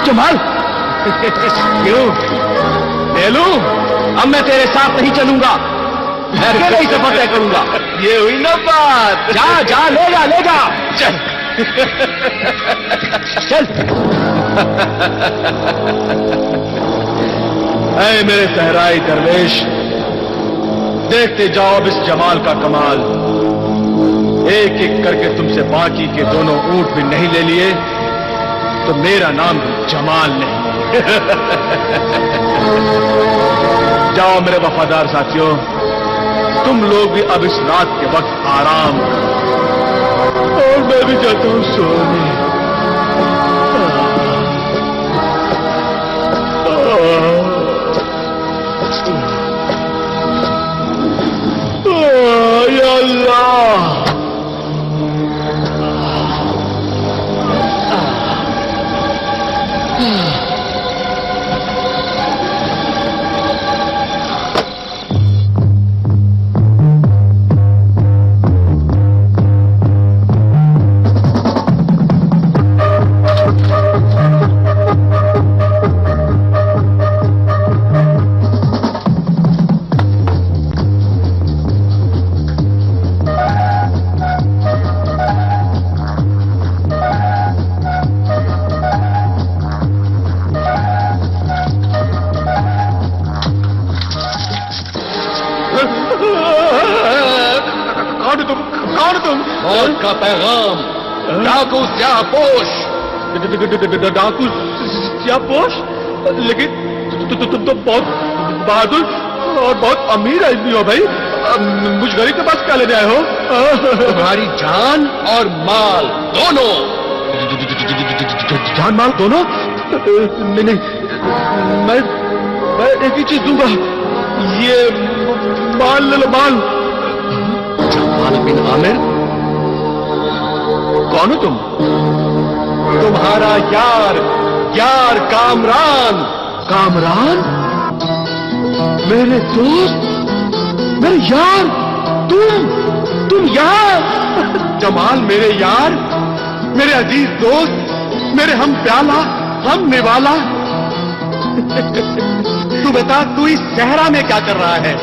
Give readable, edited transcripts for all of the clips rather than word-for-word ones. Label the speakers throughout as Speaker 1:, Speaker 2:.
Speaker 1: जमाल क्यों ले लूं? अब मैं तेरे साथ नहीं चलूंगा, मैं अकेले ही सफर तय करूंगा।
Speaker 2: ये हुई ना बात।
Speaker 1: जा जा, ले जा ले जा,
Speaker 2: चल
Speaker 1: चल। ऐ मेरे सहराई दरवेश, देखते जाओ अब इस जमाल का कमाल। एक एक करके तुमसे बाकी के दोनों ऊंट भी नहीं ले लिए तो मेरा नाम भी जमाल नहीं। जाओ मेरे वफादार साथियों, तुम लोग भी अब इस रात के वक्त आराम करो और मैं भी जाता हूं सोने। या अल्लाह,
Speaker 2: मौत का पैगाम, डाकू स्यापोश।
Speaker 1: डाकू स्यापोश? लेकिन तुम तो बहुत बहादुर और बहुत अमीर आदमी हो भाई, मुझ गरीब के पास क्या लेने आए हो?
Speaker 2: तुम्हारी जान और माल दोनों।
Speaker 1: जान माल दोनों? नहीं नहीं, मैं एक ही चीज दूंगा, ये माल ले लो, माल।
Speaker 2: जमाल बिन आमिर?
Speaker 1: कौन हो तुम?
Speaker 2: तुम्हारा यार, यार कामरान।
Speaker 1: कामरान? मेरे दोस्त, मेरे यार, तुम यार?
Speaker 2: जमाल मेरे यार, मेरे अजीज दोस्त, मेरे हम प्याला, हम निवाला। तू बता, तू इस सहरा में क्या कर रहा है?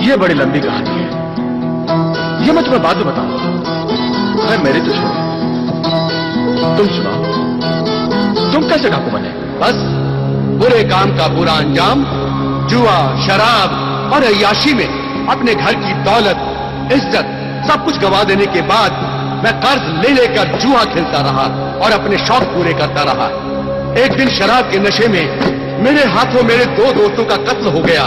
Speaker 1: ये बड़ी लंबी कहानी है, ये मैं तुम्हें बाद में बताऊंगा। मेरी तो छोड़ो, तुम सुनाओ, तुम कैसे डाकू बने?
Speaker 2: बस बुरे काम का बुरा अंजाम, जुआ, शराब और अय्याशी में अपने घर की दौलत, इज्जत सब कुछ गंवा देने के बाद मैं कर्ज ले लेकर जुआ खेलता रहा और अपने शौक पूरे करता रहा। एक दिन शराब के नशे में मेरे हाथों मेरे दो दोस्तों का कत्ल हो गया।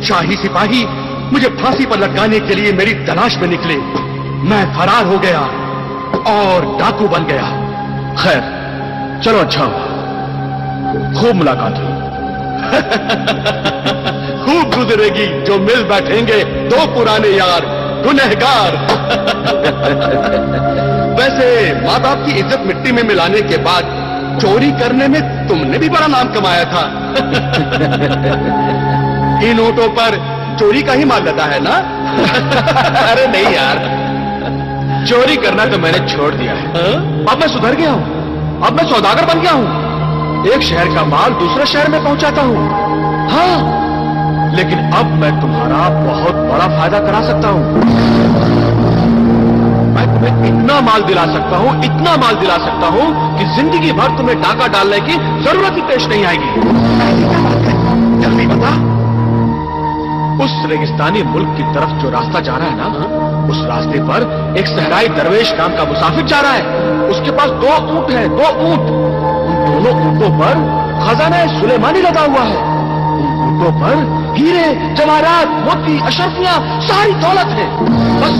Speaker 2: शाही सिपाही मुझे फांसी पर लटकाने के लिए मेरी तलाश में निकले। मैं फरार हो गया और डाकू बन गया।
Speaker 1: खैर चलो, अच्छा हुआ, खूब मुलाकात हुई।
Speaker 2: खूब गुजरेगी जो मिल बैठेंगे दो पुराने यार गुनहगार। वैसे माँ बाप की इज्जत मिट्टी में मिलाने के बाद चोरी करने में तुमने भी बड़ा नाम कमाया था। इन नोटों पर चोरी का ही माल लदा है ना?
Speaker 1: अरे नहीं यार, चोरी करना तो मैंने छोड़ दिया है। अब मैं सुधर गया हूँ, अब मैं सौदागर बन गया हूँ, एक शहर का माल दूसरे शहर में पहुंचाता हूँ। हाँ, लेकिन अब मैं तुम्हारा बहुत बड़ा फायदा करा सकता हूँ। मैं तुम्हें इतना माल दिला सकता हूँ, इतना माल दिला सकता हूँ कि जिंदगी भर तुम्हें डाका डालने की जरूरत ही पेश नहीं आएगी। जल्दी बता। उस रेगिस्तानी मुल्क की तरफ जो रास्ता जा रहा है ना, उस रास्ते पर एक सहराई दरवेश नाम का मुसाफिर जा रहा है। उसके पास दो ऊंट हैं, दो ऊंट। उन दोनों ऊंटों पर खजाना सुलेमानी लगा हुआ है। उन ऊंटों पर हीरे, जवाहरात, मोती, अशरफियां, सारी दौलत है। बस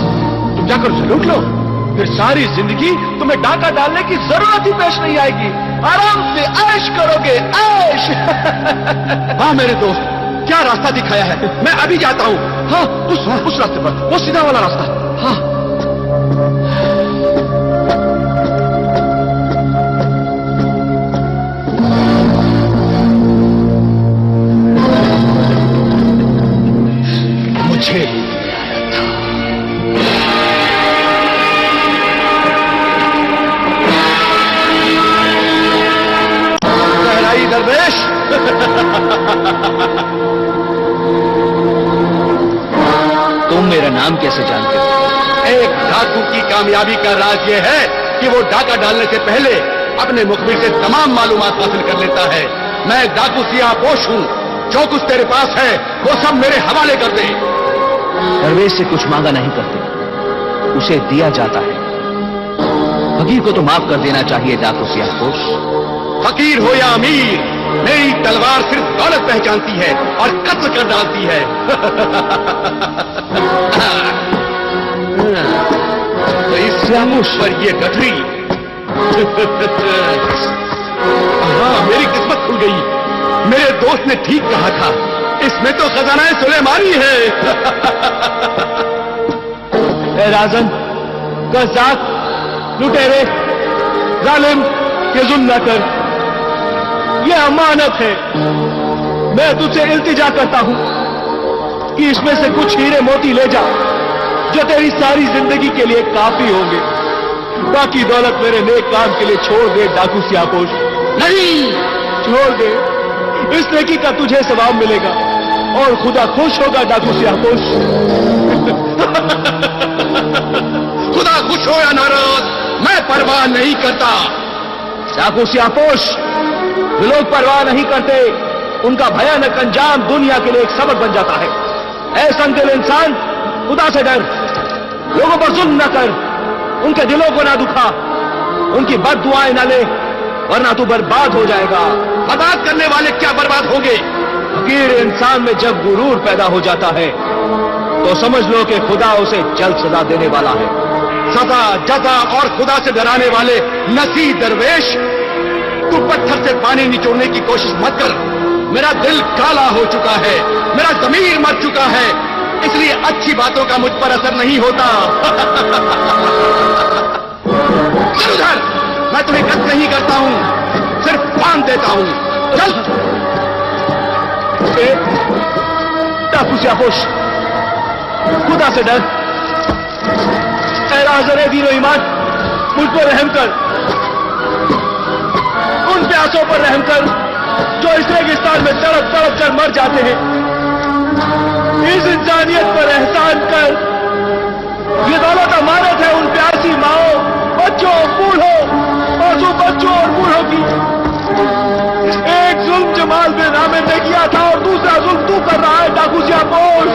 Speaker 1: तुम जाकर उसे लूट लो, फिर सारी जिंदगी तुम्हें डाका डालने की जरूरत ही पेश नहीं आएगी। आराम से ऐश करोगे, ऐश।
Speaker 2: हाँ मेरे दोस्त, क्या रास्ता दिखाया है, मैं अभी जाता हूँ।
Speaker 1: हाँ, उस रास्ते पर, वो सीधा वाला रास्ता। हाँ।
Speaker 2: मुझे एक डाकू की कामयाबी का राज यह है कि वो डाका डालने से पहले अपने मुखबिर से तमाम मालूमात हासिल कर लेता है। मैं डाकू सियापोश हूं, जो कुछ तेरे पास है वो सब मेरे हवाले कर दे।
Speaker 3: दरवेश से कुछ मांगा नहीं करते, उसे दिया जाता है। फकीर को तो माफ कर देना चाहिए डाकू सियापोश।
Speaker 2: फकीर हो या अमीर, मेरी तलवार सिर्फ दौलत पहचानती है और कत्ल कर डालती है। तो इस सियापोश पर ये गठरी। हाँ, मेरी किस्मत खुल गई। मेरे दोस्त ने ठीक कहा था, इसमें तो खजाना सुलेमानी है।
Speaker 1: ए राजन, कज़ाक, लुटेरे, जालिम, ये जुल्म न कर। ये अमानत है। मैं तुझसे इल्तिजा करता हूं कि इसमें से कुछ हीरे मोती ले जा, जो तेरी सारी जिंदगी के लिए काफी होंगे। बाकी दौलत मेरे नेक काम के लिए छोड़ दे डाकू सियापोश।
Speaker 2: नहीं,
Speaker 1: छोड़ दे, इस नेकी का तुझे सवाब मिलेगा और खुदा खुश होगा डाकू सियापोश।
Speaker 2: खुदा खुश हो या नाराज, मैं परवाह नहीं करता।
Speaker 3: डाकू सियापोश, जो लोग परवाह नहीं करते, उनका भयानक अंजाम दुनिया के लिए एक सबक बन जाता है। ऐ संदिल इंसान, खुदा से डर, लोगों पर जुल्म न कर, उनके दिलों को ना दुखा, उनकी बद्दुआएं न ले, वरना तू बर्बाद हो जाएगा।
Speaker 2: बर्बाद करने वाले क्या बर्बाद होंगे?
Speaker 3: फकीर इंसान में जब गुरूर पैदा हो जाता है तो समझ लो कि खुदा उसे जल्द सजा देने वाला है।
Speaker 2: सजा, जजा और खुदा से डराने वाले नसी दरवेश, तू पत्थर से पानी निचोड़ने की कोशिश मत कर। मेरा दिल काला हो चुका है, मेरा ज़मीर मर चुका है, इसलिए अच्छी बातों का मुझ पर असर नहीं होता। चल उधर, मैं तुम्हें कत्ल नहीं करता हूं, सिर्फ बांध देता हूं। चल।
Speaker 1: डाकू सियापोश, खुदा से डर। ऐ राज़ दीन ईमान, मुझ पर रहम कर। उन प्यासों पर रहम कर जो इस रेगिस्तान में तड़प तड़प कर मर जाते हैं। इस इंसानियत पर एहसान कर। ये दौलत अमानत है उन प्यासी माओ, बच्चों, बूढ़ों, मासूम बच्चों और बूढ़ों की। एक जुल्म जमाल बिन आमिर ने किया था और दूसरा जुल्म तू कर रहा है डाकू सियापोश।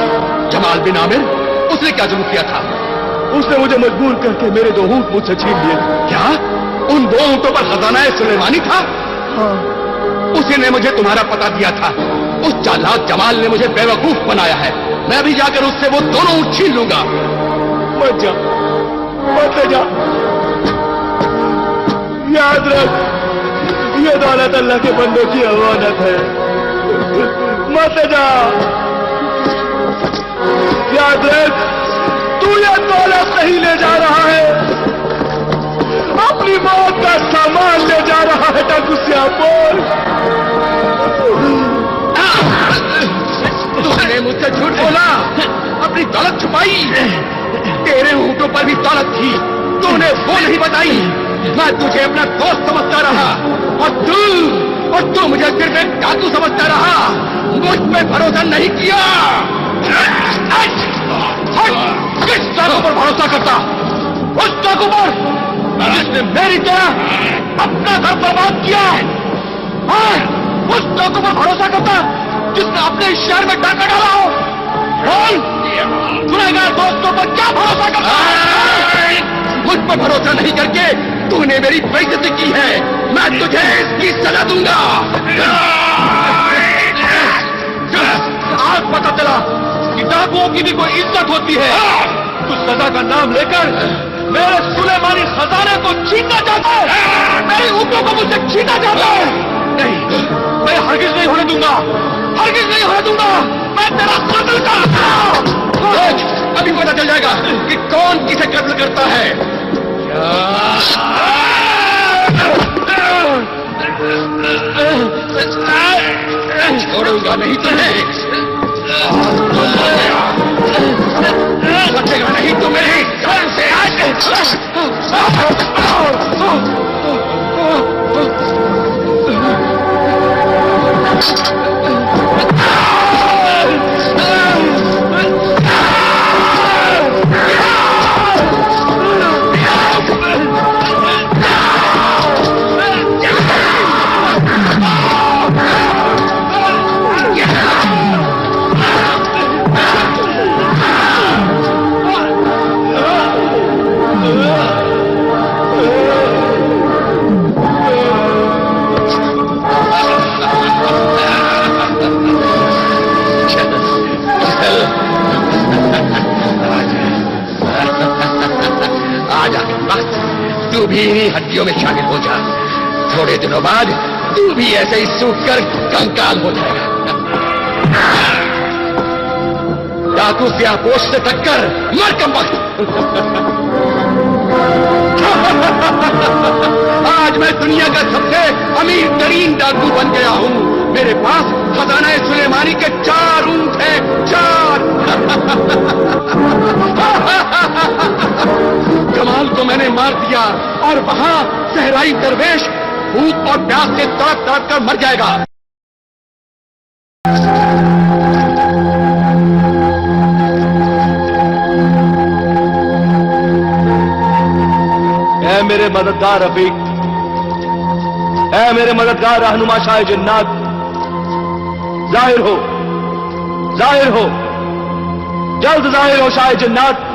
Speaker 2: जमाल बिन आमिर, उसने क्या जुल्म किया था?
Speaker 1: उसने मुझे मजबूर करके मेरे 2 ऊंट मुझसे छीन लिए।
Speaker 2: क्या उन 2 ऊंटों पर खजाना सुलेमानी था?
Speaker 1: हाँ।
Speaker 2: उसी ने मुझे तुम्हारा पता दिया था। उस चालाक जमाल ने मुझे बेवकूफ बनाया है। मैं भी जाकर उससे वो दोनों ऊंट छीन लूंगा।
Speaker 1: मत जा, मत जा। याद रख, ये दौलत अल्लाह के बंदों की अमानत है। मत जा। याद रख, तू ये दौलत नहीं ले जा रहा है, अपनी मौत का सामान ले जा रहा है डाकू सियापोश।
Speaker 2: तुमने मुझसे झूठ बोला, अपनी दौलत छुपाई। तेरे ऊंटों पर भी दौलत थी, तूने वो नहीं बताई। मैं तुझे अपना दोस्त समझता रहा और तू मुझे सिर्फ एक डाकू समझता रहा। मुझ पे भरोसा नहीं किया। किस डाकू पर भरोसा करता? उस डाकू पर जिसने मेरी तरह अपना घर बर्बाद किया। उस डाकू पर भरोसा करता जिसने अपने शहर में डाका डाला हो। गुनहगार दोस्तों पर क्या भरोसा करता है? मुझ पर भरोसा नहीं करके तूने मेरी बेइज्जती की है। मैं तुझे इसकी सजा दूंगा। आज पता चला कि डाकुओं की भी कोई इज्जत होती है। तू सजा का नाम लेकर मेरे सुलेमानी खजाने को छीनना चाहता है, मेरी ऊँटों को मुझसे छीनना चाहता है। नहीं, मैं हरगिज नहीं होने दूंगा, हरगिज नहीं होने दूंगा। मैं तेरा कत्ल करता हूं। अभी पता चल जाएगा कि कौन किसे कत्ल करता है। छोड़ूंगा नहीं तुम्हें, बचेगा नहीं तू मेरी जान से। बस तू भी इन्हीं हड्डियों में शामिल हो जा। थोड़े दिनों बाद तू भी ऐसे ही सूख कर कंकाल हो जाएगा। डाकू सियापोश से टक्कर, मर कमबख्त। आज मैं दुनिया का सबसे अमीर तरीन डाकू बन गया हूं। मेरे पास खजाना सुलेमानी के 4 ऊंट हैं, 4। जमाल को मैंने मार दिया और वहां सहराई दरवेश भूख और प्यास से तड़प तड़प कर मर जाएगा।
Speaker 3: ऐ मेरे मददगार रफीक, ऐ मेरे मददगार रहनुमा शाह जन्नत, जाहिर हो, जाहिर हो, जल्द जाहिर हो शाह जन्नत।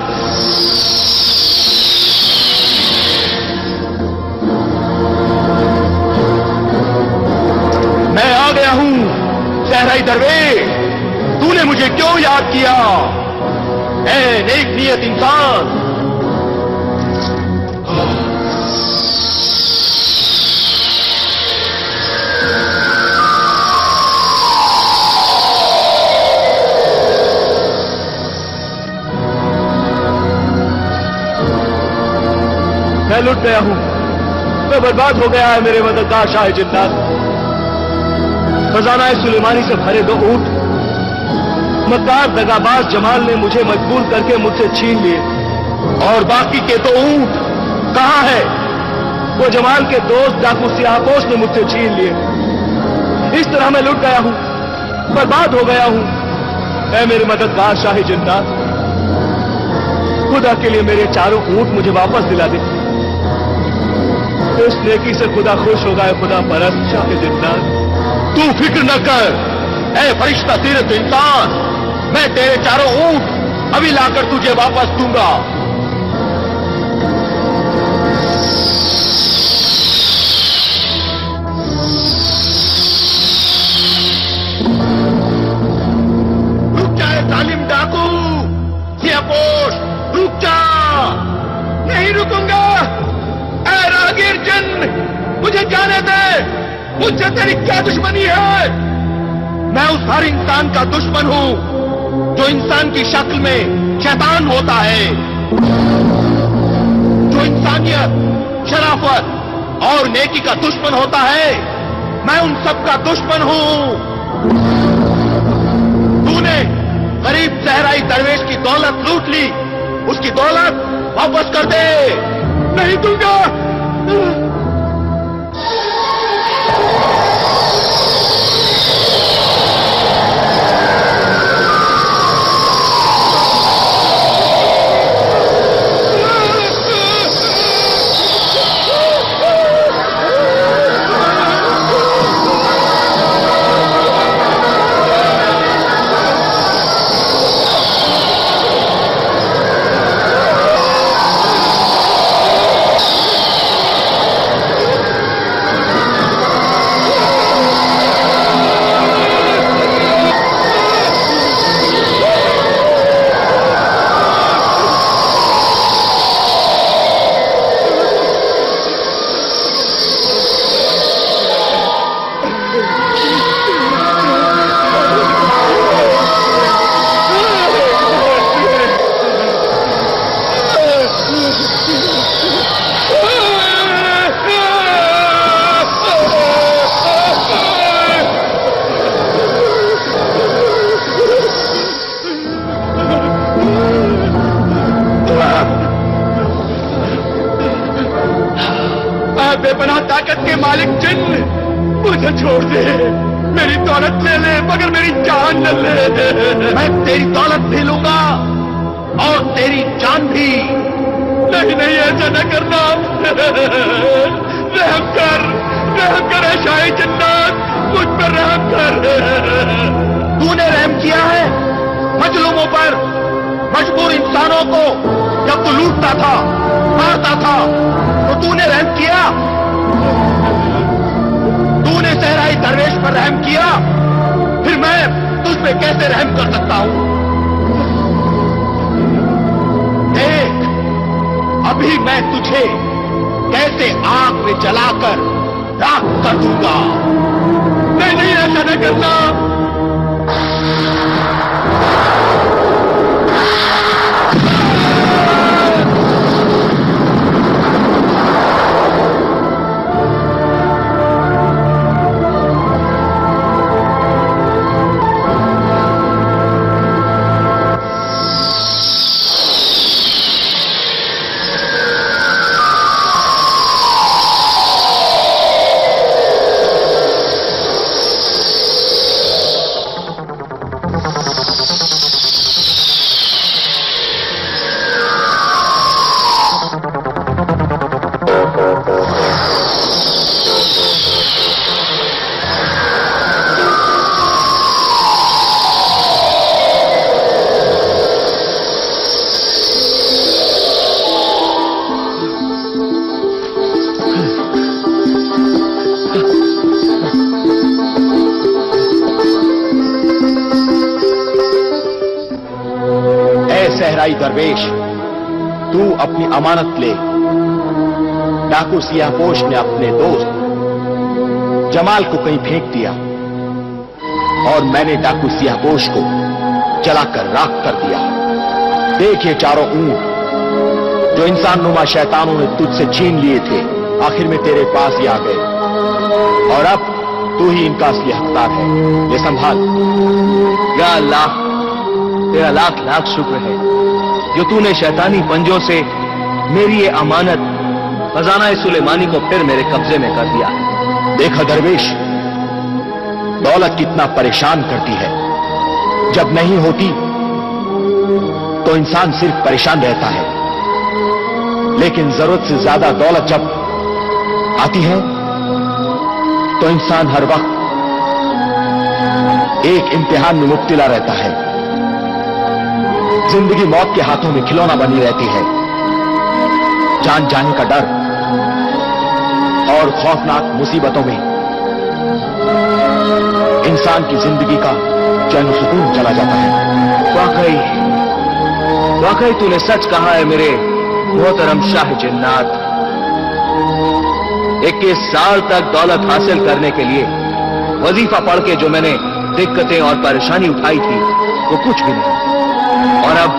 Speaker 3: मैं आ गया हूं सहराई दरवेश। तूने मुझे क्यों याद किया? ऐ नेक नियत इंसान। मैं लुट गया हूं, मैं बर्बाद हो गया है मेरे मददगार शाह जन्नत। खजाना सुलेमानी से भरे 2 ऊंट मक्कार दगाबाज जमाल ने मुझे मजबूर करके मुझसे छीन लिए, और बाकी के 2 ऊंट कहां है? वो जमाल के दोस्त डाकू सियापोश ने मुझसे छीन लिए। इस तरह मैं लुट गया हूं, बर्बाद हो गया हूं। ऐ मेरे मददगार शाह जन्नत, खुदा के लिए मेरे 4 ऊंट मुझे वापस दिला दे। इस नेकी से खुदा खुश होगा। खुदा परस्त शाह जन्नत,
Speaker 2: तू फिक्र न कर। ऐ फरिश्ता सीरत इंसान, मैं तेरे 4 ऊंट अभी लाकर तुझे वापस दूंगा। रुक जाए जालिम डाकू सियापोश, रुक जा। नहीं रुकूंगा। ऐ रागीर जन, मुझे जाने दे। मुझसे तेरी क्या दुश्मनी है? मैं उस हर इंसान का दुश्मन हूं जो इंसान की शक्ल में शैतान होता है, जो इंसानियत, शराफत और नेकी का दुश्मन होता है। मैं उन सब का दुश्मन हूं। तूने गरीब सहराई दरवेश की दौलत लूट ली, उसकी दौलत वापस कर दे। नहीं दूंगा। बेपनाह ताकत के मालिक जिन्न, मुझे छोड़ दे। मेरी दौलत ले ले मगर मेरी जान न ले। मैं तेरी दौलत भी लूंगा और तेरी जान भी। नहीं नहीं, ऐसा न करना। रहम कर ऐ शाह जन्नत, मुझ पर रहम कर। तूने रहम किया है मजलूमों पर, मजबूर इंसानों को। जब तू लूटता था, मारता था, तो तूने रहम किया। तूने सहराई दरवेश पर रहम किया, फिर मैं तुझ पे कैसे रहम कर सकता हूं? देख, अभी मैं तुझे कैसे आग में जलाकर राख कर दूंगा। नहीं नहीं, ऐसा नहीं करना।
Speaker 3: सहराई दरवेश, तू अपनी अमानत ले। डाकू सियाहपोश ने अपने दोस्त जमाल को कहीं फेंक दिया और मैंने डाकू सियाहपोश को जलाकर राख कर दिया। देख ये चारों ऊंट जो इंसान नुमा शैतानों ने तुझसे छीन लिए थे, आखिर में तेरे पास ही आ गए और अब तू ही इनका असली हकदार है। ये संभाल।
Speaker 1: या अल्लाह, तेरा लाख लाख शुक्र है जो तूने शैतानी पंजों से मेरी ये अमानत खजाना सुलेमानी को फिर मेरे कब्जे में कर दिया।
Speaker 3: देखा दरवेश, दौलत कितना परेशान करती है। जब नहीं होती तो इंसान सिर्फ परेशान रहता है, लेकिन जरूरत से ज्यादा दौलत जब आती है तो इंसान हर वक्त एक इम्तिहान में मुब्तला रहता है। जिंदगी मौत के हाथों में खिलौना बनी रहती है। जान जाने का डर और खौफनाक मुसीबतों में इंसान की जिंदगी का चैन सुकून चला जाता है।
Speaker 1: वाकई तूने सच कहा है मेरे मोहतरम शाह जिन्नात। 21 साल तक दौलत हासिल करने के लिए वजीफा पढ़ के जो मैंने दिक्कतें और परेशानी उठाई थी वो कुछ भी नहीं, और अब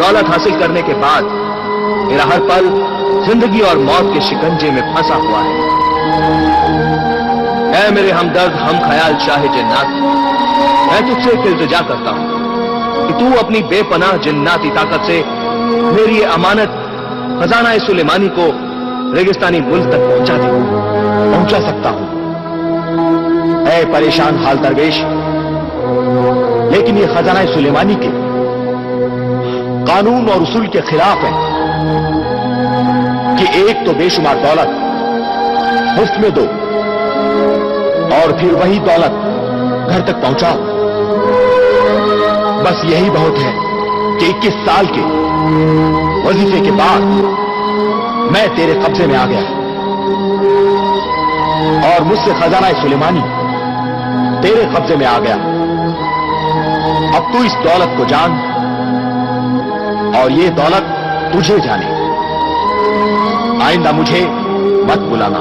Speaker 1: दौलत हासिल करने के बाद मेरा हर पल जिंदगी और मौत के शिकंजे में फंसा हुआ है। ऐ मेरे हमदर्द हम ख्याल शाह जिन्नात, मैं तुझसे एक इल्तिजा करता हूं कि तू अपनी बेपनाह जिन्नाती ताकत से मेरी ये अमानत खजाना सुलेमानी को रेगिस्तानी मुल्क तक पहुंचा दे।
Speaker 3: पहुंचा सकता हूं ऐ परेशान हाल दरवेश, लेकिन ये खजाना सुलेमानी के कानून और उसूल के खिलाफ है कि एक तो बेशुमार दौलत मुफ्त में दो और फिर वही दौलत घर तक पहुंचाओ। बस यही बहुत है कि 21 साल के वजीफे के बाद मैं तेरे कब्जे में आ गया और मुझसे खजाना सुलेमानी तेरे कब्जे में आ गया। अब तू इस दौलत को जान और ये दौलत तुझे जाने। आइंदा मुझे मत बुलाना,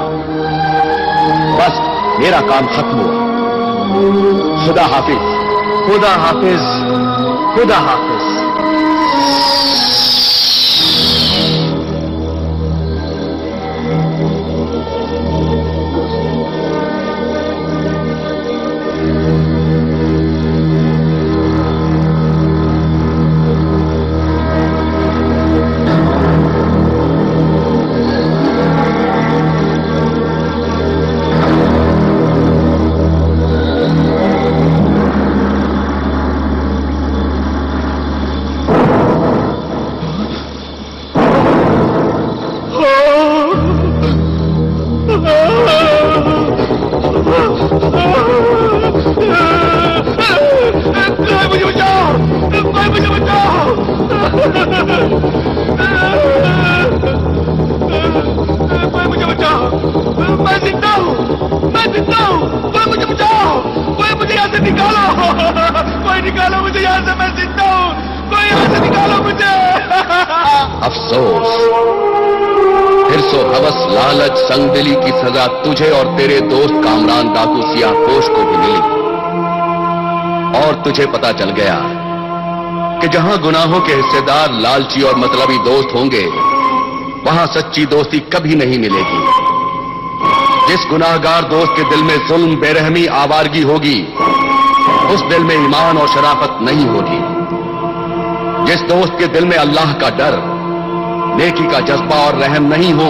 Speaker 3: बस मेरा काम खत्म हुआ। खुदा हाफिज।
Speaker 1: खुदा हाफिज। खुदा हाफिज।
Speaker 2: निकालो मुझे यहाँ से, मैं जिंदा हूँ, कोई यहाँ से निकालो मुझे।
Speaker 3: अफसोस
Speaker 2: हिर्स और हवस, लालच, संगदिली की सजा तुझे और तेरे दोस्त कामरान डाकू सियाहपोश को भी मिली। और तुझे पता चल गया कि जहां गुनाहों के हिस्सेदार लालची और मतलबी दोस्त होंगे, वहां सच्ची दोस्ती कभी नहीं मिलेगी। जिस गुनाहगार दोस्त के दिल में जुल्म, बेरहमी, आवारगी होगी, उस दिल में ईमान और शराफत नहीं होगी। जिस दोस्त के दिल में अल्लाह का डर, नेकी का जज्बा और रहम नहीं हो,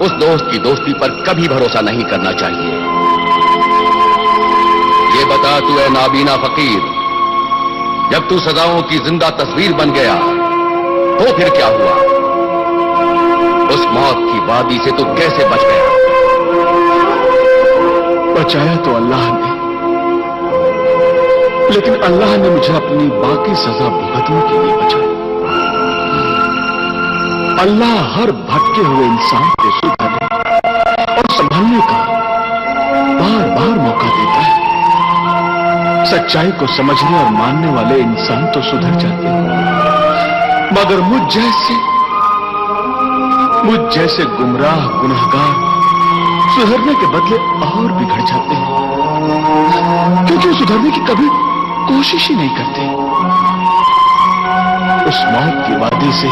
Speaker 2: उस दोस्त की दोस्ती पर कभी भरोसा नहीं करना चाहिए। ये बता तू ए नाबीना फकीर, जब तू सजाओं की जिंदा तस्वीर बन गया तो फिर क्या हुआ? उस मौत की वादी से तू कैसे बच गया?
Speaker 1: बचाया तो अल्लाह ने, लेकिन अल्लाह ने मुझे अपनी बाकी सजा भुगतने के लिए बचाया। अल्लाह हर भटके हुए इंसान को सुधरने और संभलने का बार बार मौका देता है। सच्चाई को समझने और मानने वाले इंसान तो सुधर जाते हैं, मगर मुझ जैसे गुमराह गुनहगार सुधरने के बदले और बिगड़ जाते हैं, क्योंकि सुधरने की कभी कोशिश ही नहीं करते। उस मौत की वादी से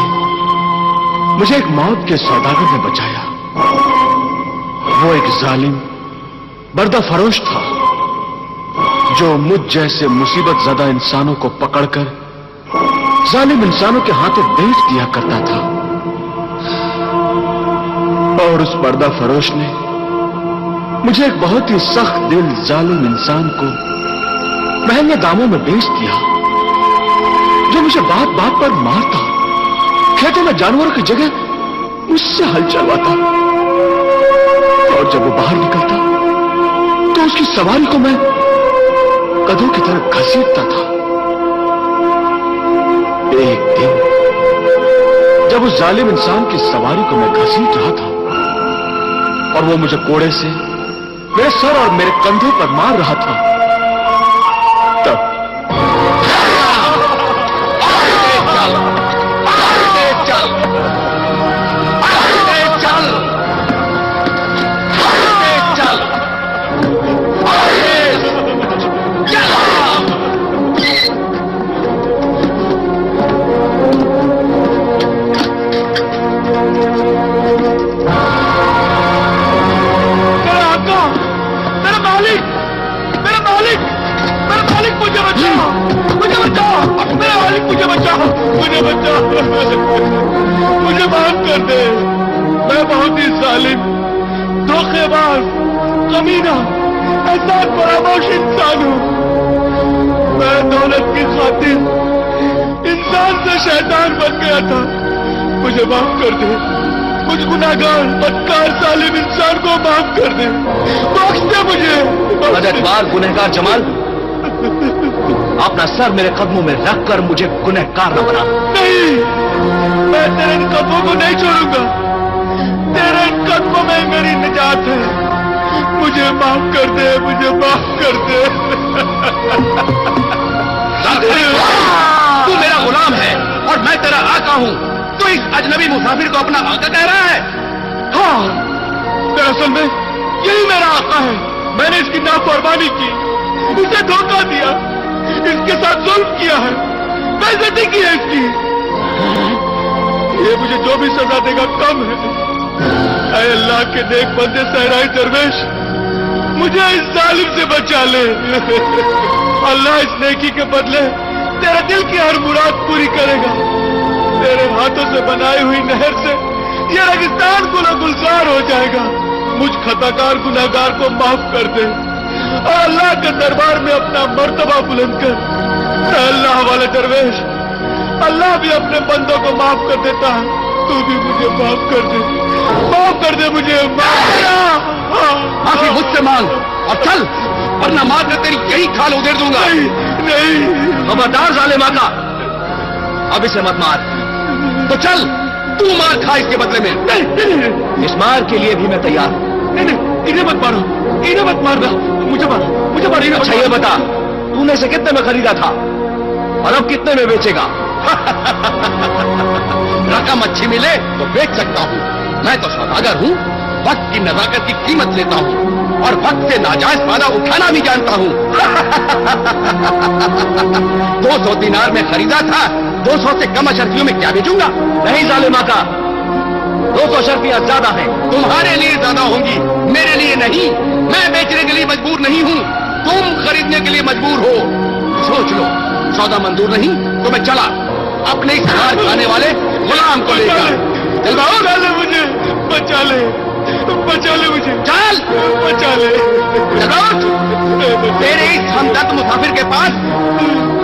Speaker 1: मुझे एक मौत के सौदागर ने बचाया। वो एक जालिम बर्दा फरोश था, जो मुझ जैसे मुसीबत ज़दा इंसानों को पकड़कर जालिम इंसानों के हाथों बेच दिया करता था। और उस पर्दा फरोश ने मुझे एक बहुत ही सख्त दिल जालिम इंसान को महंगे दामों में बेच दिया, जो मुझे बात बात पर मारता, खेतों में जानवरों की जगह मुझसे हल चलवाता, और जब वो बाहर निकलता तो उसकी सवारी को मैं गधों की तरह घसीटता था। एक दिन जब उस जालिम इंसान की सवारी को मैं घसीट रहा था और वो मुझे कोड़े से मेरे सर और मेरे कंधों पर मार रहा था, तब मुझे माफ कर दे। मैं बहुत ही जालिम, धोखेबाज, कमीना, एहसान फरामोश इंसान हूं। मैं दौलत की खातिर इंसान से शैतान बन गया था। मुझे माफ कर दे। मुझ गुनाहगार, बदकार, जालिम इंसान को माफ कर दे। बख्श दे मुझे।
Speaker 3: बदकार गुनहगार जमाल, अपना सर मेरे कदमों में रखकर मुझे गुनहगार न बना।
Speaker 1: नहीं, मैं तेरे इन कदमों को नहीं छोड़ूंगा। तेरे इन कदमों में मेरी निजात है। मुझे माफ कर दे, मुझे माफ कर दे।
Speaker 2: तू मेरा गुलाम है और मैं तेरा आका हूं। तू इस अजनबी मुसाफिर को अपना आका कह रहा है?
Speaker 1: हाँ, दरअसल में यही मेरा आका है। मैंने इसकी नाफरमानी की, उसे धोखा दिया, इसके साथ जुल्म किया है, बेइज्जती की है इसकी। ये मुझे जो भी सजा देगा कम है। ऐ अल्लाह के नेक बंदे सहराई दरवेश, मुझे इस जालिम से बचा ले। अल्लाह इस नेकी के बदले तेरे दिल की हर मुराद पूरी करेगा। तेरे हाथों से बनाई हुई नहर से ये रेगिस्तान गुना गुलजार हो जाएगा। मुझ खताकार गुनाहगार को माफ कर दे और अल्लाह के दरबार में अपना मर्तबा बुलंद कर। अल्लाह वाले दरवेश, अल्लाह भी अपने बंदों को माफ कर देता है। तू भी मुझे माफ कर दे, माफ कर दे मुझे।
Speaker 2: माफी मुझसे मांग और चल, वरना मार कर तेरी यही खाल उधेड़ दूंगा।
Speaker 1: नहीं, नहीं।
Speaker 3: खबरदार जालिम आका, अब इसे मत मार।
Speaker 2: तो चल, तू मार खा इसके बदले में।
Speaker 1: नहीं,
Speaker 3: इस मार के लिए भी मैं तैयार हूं।
Speaker 1: नहीं, इन्हें मत मारो, इन्हें मत मारना। मुझे मार, मुझे मार।
Speaker 3: अच्छा ये बता, तूने इसे कितने में खरीदा था और अब कितने में बेचेगा?
Speaker 2: रकम अच्छी मिले तो बेच सकता हूं, मैं तो सौदागर हूँ, वक्त की नजाकत की कीमत लेता हूँ और वक्त से नाजायज फायदा उठाना भी जानता हूँ। 200 दिनार में खरीदा था, 200 से कम अशर्फियों में क्या बेचूंगा?
Speaker 3: नहीं जालिम आका, 200 शर्फियां ज्यादा हैं।
Speaker 2: तुम्हारे लिए ज्यादा होंगी, मेरे लिए नहीं। मैं बेचने के लिए मजबूर नहीं हूँ, तुम खरीदने के लिए मजबूर हो। सोच लो, सौदा मंजूर नहीं तो मैं चला अपने इस हार खाने वाले गुलाम को लेकर। चल
Speaker 1: बचा ले मुझे, बचा ले, बचा ले मुझे,
Speaker 2: चल,
Speaker 1: बचा ले।
Speaker 2: तेरे इस हमदर्द मुसाफिर के पास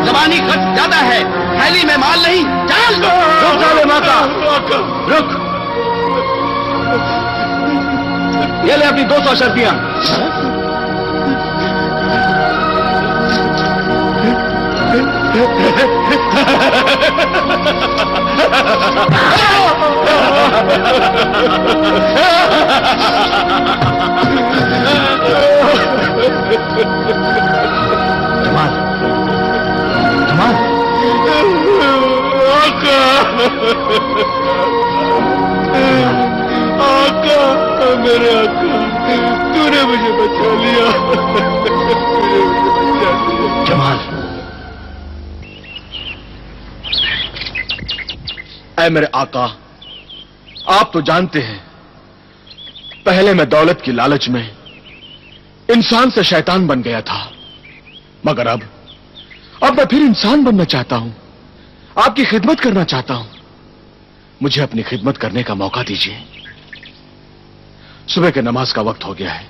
Speaker 2: जबानी खर्च ज्यादा है, थैली में माल नहीं। चल,
Speaker 3: रुक जालिम आका, रुक। ये ले अपनी 200 शर्फियां। जमाल, जमाल,
Speaker 1: आका, आका, मेरे आका, तूने मुझे बचा लिया।
Speaker 3: जमाल,
Speaker 1: ऐ मेरे आका, आप तो जानते हैं, पहले मैं दौलत की लालच में इंसान से शैतान बन गया था, मगर अब मैं फिर इंसान बनना चाहता हूं, आपकी खिदमत करना चाहता हूं। मुझे अपनी खिदमत करने का मौका दीजिए। सुबह के नमाज का वक्त हो गया है,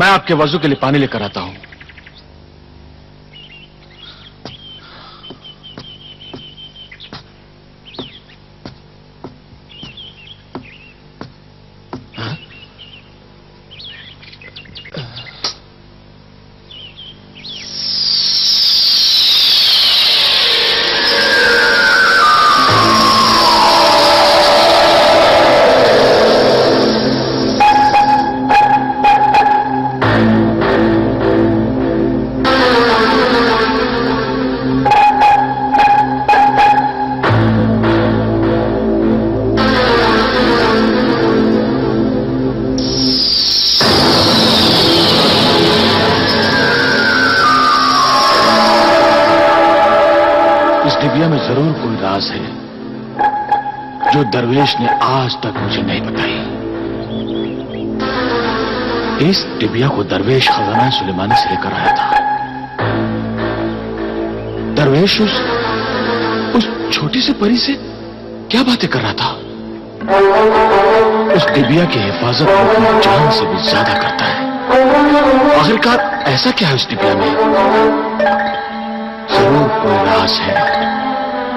Speaker 1: मैं आपके वजू के लिए पानी लेकर आता हूं। डिबिया में जरूर कोई राज है जो दरवेश ने आज तक मुझे नहीं बताई। इस डिबिया को दरवेश खजाना सुलेमानी से लेकर आया था। दरवेश उस छोटी सी परी से क्या बातें कर रहा था? उस डिबिया की हिफाजत वो अपनी जान से भी ज्यादा करता है। आखिरकार ऐसा क्या है उस डिबिया में? जरूर कोई राज है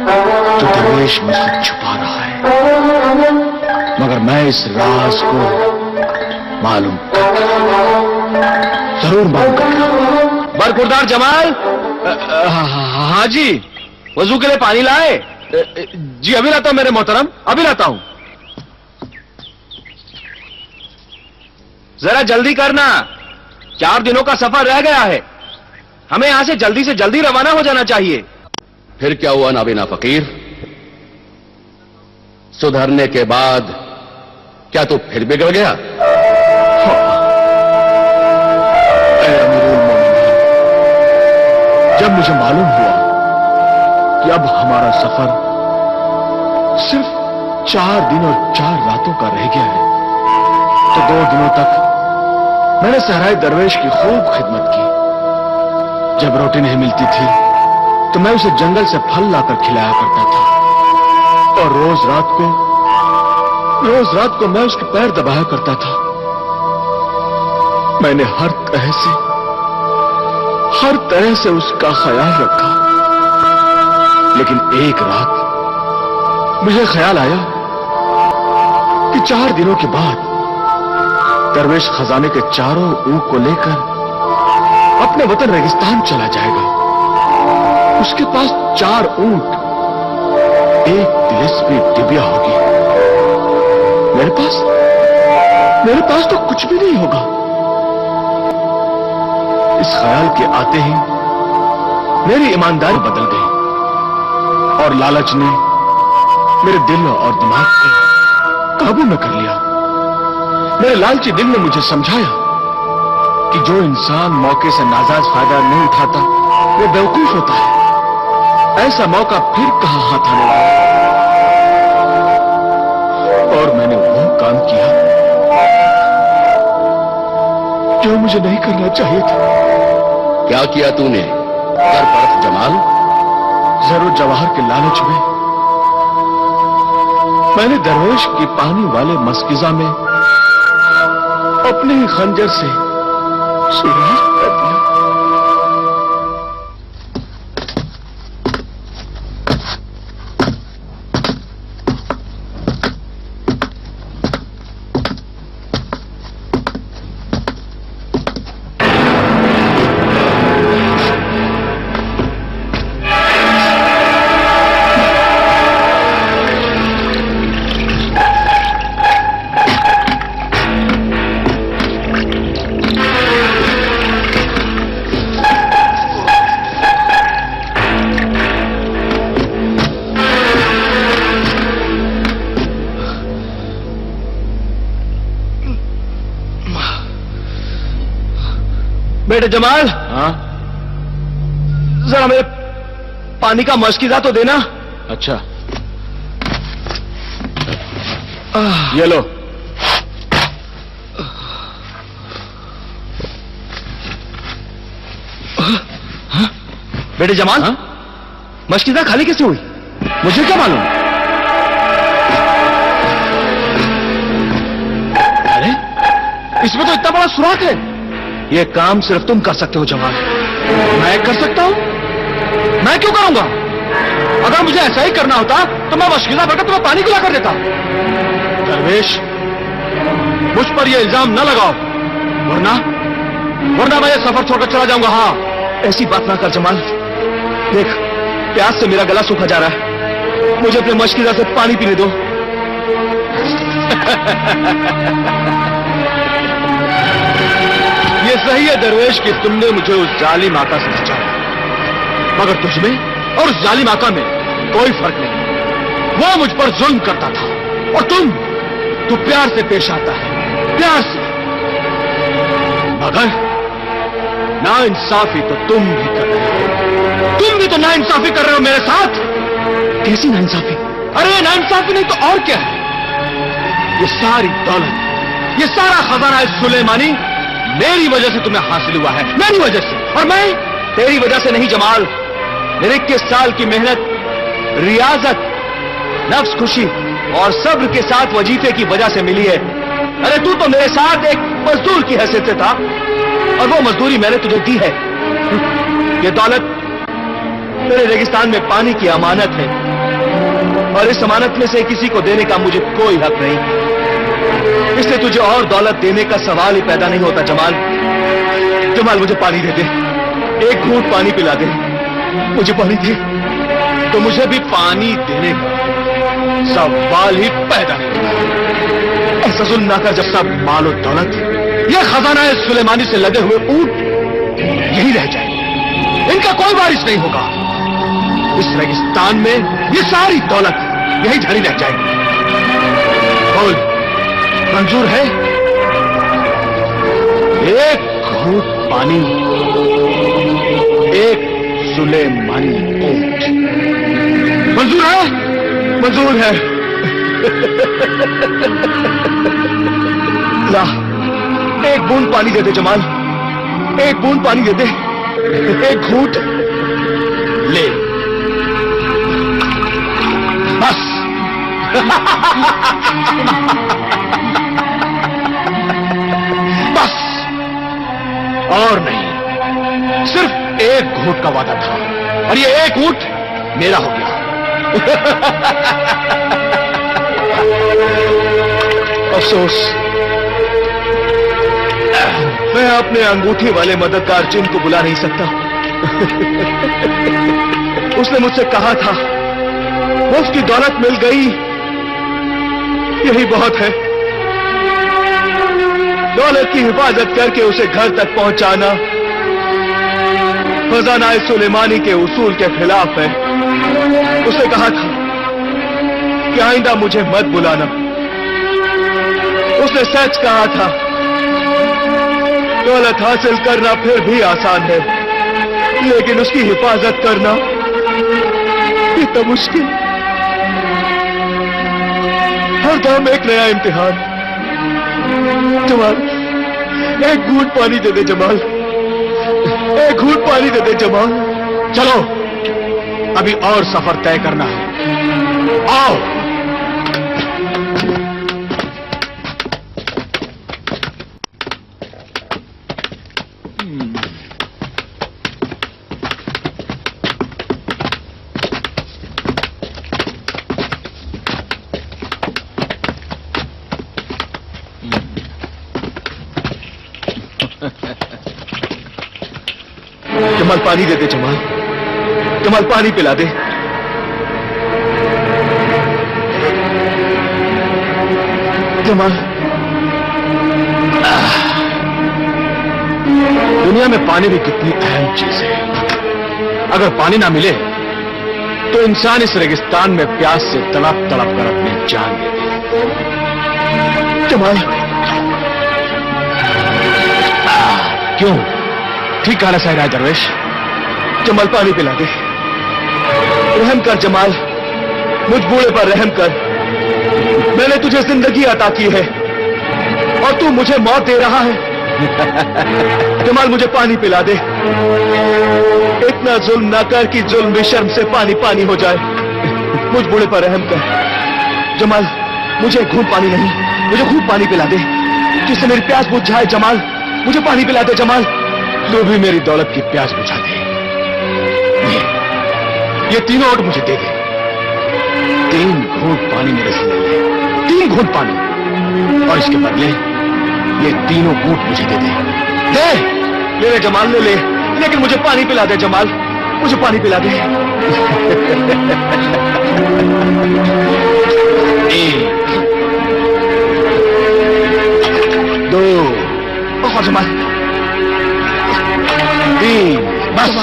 Speaker 1: जो दरवेश मुझसे छुपा रहा है, मगर मैं इस राज को मालूम जरूर मालूम करूंगा।
Speaker 3: बरखुरदार जमाल, हाँ जी, वजू के लिए पानी लाए? जी अभी लाता हूं मेरे मोहतरम, अभी लाता हूं। जरा जल्दी करना, 4 दिनों का सफर रह गया है, हमें यहां से जल्दी रवाना हो जाना चाहिए।
Speaker 2: फिर क्या हुआ नाबीना फकीर? सुधरने के बाद क्या तू फिर बिगड़ गया?
Speaker 1: जब मुझे मालूम हुआ कि अब हमारा सफर सिर्फ 4 दिन और 4 रातों का रह गया है, तो 2 दिनों तक मैंने सहराए दरवेश की खूब खिदमत की। जब रोटी नहीं मिलती थी तो मैं उसे जंगल से फल लाकर खिलाया करता था, और रोज रात को मैं उसके पैर दबाया करता था। मैंने हर तरह से उसका ख्याल रखा, लेकिन एक रात मुझे ख्याल आया कि 4 दिनों के बाद दरवेश खजाने के चारों ऊँट को लेकर अपने वतन रेगिस्तान चला जाएगा। उसके पास 4 ऊंट, 1 तिलिस्मी डिबिया होगी। मेरे पास तो कुछ भी नहीं होगा। इस ख्याल के आते ही मेरी ईमानदारी बदल गई और लालच ने मेरे दिल और दिमाग पे काबू भी मैं कर लिया। मेरे लालची दिल ने मुझे समझाया कि जो इंसान मौके से नाजायज फायदा नहीं उठाता वो बेवकूफ होता है। ऐसा मौका फिर कहां हाथ आने वाला। और मैंने वो काम किया जो मुझे नहीं करना चाहिए था।
Speaker 2: क्या किया तूने? कर परख जमाल।
Speaker 1: जरूर जवाहर के लालच में मैंने दरवेश की पानी वाले मस्किजा में अपने ही खंजर से सुराख कर दिया।
Speaker 3: बेटे जमाल,
Speaker 1: हाँ?
Speaker 3: जरा मेरे पानी का मशकीजा तो देना।
Speaker 1: अच्छा, ये लो।
Speaker 3: बेटे जमाल,
Speaker 1: हाँ?
Speaker 3: मशकीजा खाली कैसे हुई?
Speaker 1: मुझे क्या मालूम? अरे इसमें तो इतना बड़ा सुराख है।
Speaker 3: ये काम सिर्फ तुम कर सकते हो जमाल।
Speaker 1: मैं कर सकता हूं? मैं क्यों करूंगा? अगर मुझे ऐसा ही करना होता तो मैं मशकीजा भरकर तुम्हें पानी पिला कर देता। दरवेश, मुझ पर यह इल्जाम न लगाओ, वरना मैं ये सफर छोड़कर चला जाऊंगा। हाँ,
Speaker 3: ऐसी बात ना कर जमाल। देख, प्यास से मेरा गला सूखा जा रहा है। मुझे अपने मशकीजा से पानी पीने दो।
Speaker 1: ये सही है दरवेश कि तुमने मुझे उस जालिम आका से बचाया, मगर तुझमें और उस जालिम आका में कोई फर्क नहीं। वो मुझ पर जुल्म करता था और तू प्यार से पेश आता है, प्यार से। मगर नाइंसाफी तो तुम भी कर रहे हो। तुम भी तो नाइंसाफी कर रहे हो मेरे साथ।
Speaker 3: कैसी नाइंसाफी?
Speaker 1: अरे नाइंसाफी नहीं तो और क्या है? ये सारी दौलत, ये सारा खजाना सुलेमानी मेरी वजह से तुम्हें हासिल हुआ है, मेरी वजह से। और मैं
Speaker 3: तेरी वजह से नहीं जमाल। मेरे 21 साल की मेहनत, रियाजत, नफ्स खुशी और सब्र के साथ वजीफे की वजह से मिली है। अरे तू तो मेरे साथ एक मजदूर की हैसियत से था और वो मजदूरी मैंने तुझे दी है। ये दौलत तेरे रेगिस्तान में पानी की अमानत है और इस अमानत में से किसी को देने का मुझे कोई हक नहीं। इसलिए तुझे और दौलत देने का सवाल ही पैदा नहीं होता। जमाल, जमाल मुझे पानी दे दे, एक घूंट पानी पिला दे, मुझे पानी दे।
Speaker 1: तो मुझे भी पानी देने का सवाल ही पैदा नहीं होता।
Speaker 3: ऐसा जुल्म ना कर। जब सब
Speaker 1: माल और दौलत, ये खजाना सुलेमानी से लगे हुए ऊंट यही रह जाए, इनका कोई वारिस नहीं होगा। इस रेगिस्तान में ये सारी दौलत यही झड़ी रह जाएगी। बोल, मंजूर है? एक घूंट पानी, एक सुलेमानी ऊंट। मंजूर है?
Speaker 3: मंजूर है। ला, एक बूंद पानी दे दे जमाल, एक बूंद पानी दे दे, एक घूंट
Speaker 1: ले। बस। बस और नहीं, सिर्फ एक घूंट का वादा था और ये एक घूंट मेरा हो गया।
Speaker 3: अफसोस, मैं अपने अंगूठी वाले मददगार जिन को बुला नहीं सकता। उसने मुझसे कहा था मुफ्त की दौलत मिल गई, यही बहुत है। दौलत की हिफाजत करके उसे घर तक पहुंचाना खजाना सुलेमानी के उसूल के खिलाफ है। उसने कहा था कि आइंदा मुझे मत बुलाना, उसने सच कहा था, दौलत हासिल करना फिर भी आसान है, लेकिन उसकी हिफाजत करना इतना मुश्किल। हर दम एक नया इम्तिहान। जमाल, एक घूंट पानी दे दे जमाल, एक घूंट पानी दे दे जमाल।
Speaker 1: चलो, अभी और सफर तय करना है। आओ।
Speaker 3: जमाल, पानी दे दे जमाल, जमाल पानी पिला दे। जमाल,
Speaker 1: दुनिया में पानी भी कितनी अहम चीज है। अगर पानी ना मिले तो इंसान इस रेगिस्तान में प्यास से तड़प तड़प कर अपनी जान दे दे।
Speaker 3: जमाल,
Speaker 1: क्यों? ठीक कहा सह रहा है दरवेश।
Speaker 3: जमाल पानी पिला दे। रहम कर जमाल, मुझ बूढ़े पर रहम कर। मैंने तुझे जिंदगी अता की है और तू मुझे मौत दे रहा है। जमाल, मुझे पानी पिला दे। इतना जुल्म ना कर कि जुल्म भी शर्म से पानी पानी हो जाए। मुझ बूढ़े पर रहम कर जमाल। मुझे घूंट पानी नहीं, मुझे खूब पानी पिला दे, जिससे मेरी प्यास बुझ जाए। जमाल, मुझे पानी पिला दे जमाल।
Speaker 1: तू भी मेरी दौलत की प्यास बुझा दे। ये तीनों ऊँट मुझे दे दे। 3 घूंट पानी मेरे से ले ले, 3 घूंट पानी, और इसके बदले ये तीनों ऊँट मुझे दे दे।
Speaker 3: ले ले जमाल, ले ले, लेकिन मुझे पानी पिला दे जमाल, मुझे पानी पिला दे।
Speaker 1: 1, 2,
Speaker 3: और जमाल,
Speaker 1: 3, बस।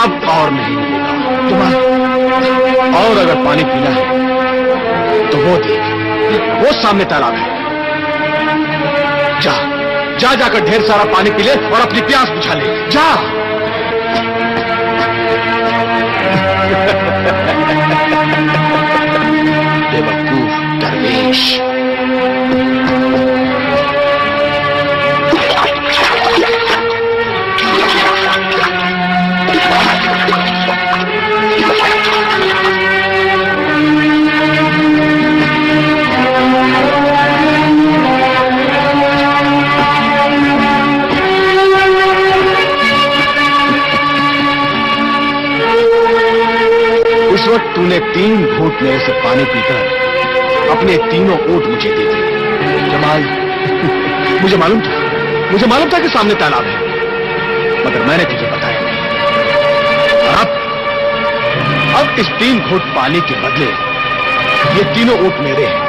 Speaker 1: अब और नहीं मिलेगा
Speaker 3: जमाल।
Speaker 1: और अगर पानी पीना है तो वो देख, वो सामने तालाब है। जा जा जाकर ढेर सारा पानी पी ले और अपनी प्यास बुझा ले। जा। बेवकूफ दरवेश। उस वक्त तूने 3 घूंट मेरे से पानी पीकर अपने तीनों ऊँट मुझे दे दिए।
Speaker 3: जमाल,
Speaker 1: मुझे मालूम था कि सामने तालाब है, मगर मैंने तुझे बताया नहीं। और अब इस 3 घूंट पानी के बदले ये तीनों ऊँट मेरे हैं।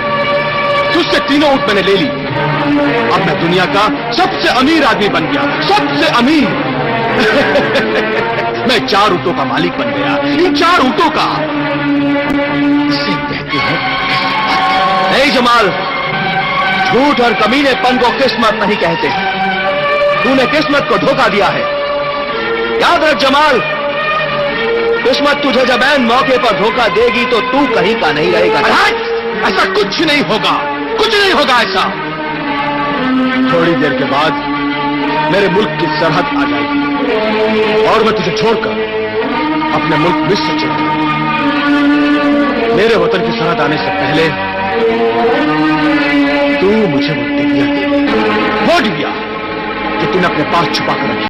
Speaker 1: तुझसे तीनों ऊँट मैंने ले ली। अब मैं दुनिया का सबसे अमीर आदमी बन गया, सबसे अमीर। मैं 4 ऊँटों का मालिक बन गया। इन 4 ऊँटों का। इसे कहते हैं
Speaker 3: नहीं जमाल, झूठ और कमीनेपन को किस्मत नहीं कहते। तूने किस्मत को धोखा दिया है। याद रख जमाल, किस्मत तुझे जब ऐन मौके पर धोखा देगी तो तू कहीं का नहीं रहेगा।
Speaker 1: ऐसा कुछ नहीं होगा, कुछ नहीं होगा ऐसा। थोड़ी देर के बाद मेरे मुल्क की सरहद आ जाएगी और मैं तुझे छोड़कर अपने मुल्क मिस्र चला जाऊंगा। मेरे वतन की सरहद आने से पहले तू मुझे वो डिबिया दे दे, वो डिबिया कि तूने अपने पास छुपा कर रखी।